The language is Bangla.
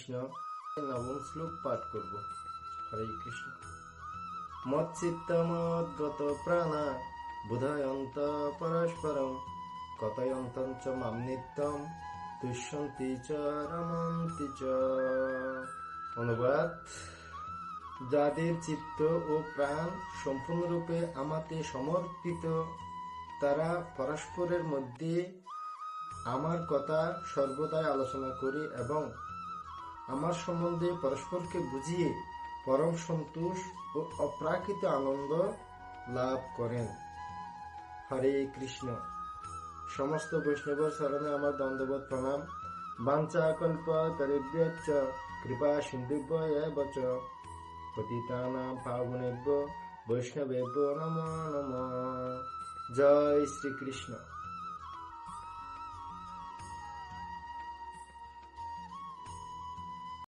কৃষ্ণ। নবম শ্লোক পাঠ করব। হরে কৃষ্ণ। মচ্চিত্তমদ্গত প্রাণা বুধায়ন্ত পরস্পরম কথয়ন্তং চ মাম নিত্যম তুষ্যন্তি চ রমন্তি চ। অনুবাদ: যাদের চিত্ত ও প্রাণ সম্পূর্ণরূপে আমাতে সমর্পিত, তারা পরস্পরের মধ্যে আমার কথা সর্বদাই আলোচনা করে এবং আমার সম্বন্ধে পরস্পরকে বুঝিয়ে পরম সন্তোষ ও অপ্রাকৃত আনন্দ লাভ করেন। হরে কৃষ্ণ। সমস্ত বৈষ্ণবের চরণে আমার দণ্ডবৎ প্রণাম। বাঞ্ছা কল্পতরুভ্যশ্চ কৃপা সিন্ধুভ্য এব চ পতিতানাং পাবনেভ্যো বৈষ্ণবেভ্যো নমো নমঃ। জয় শ্রীকৃষ্ণ।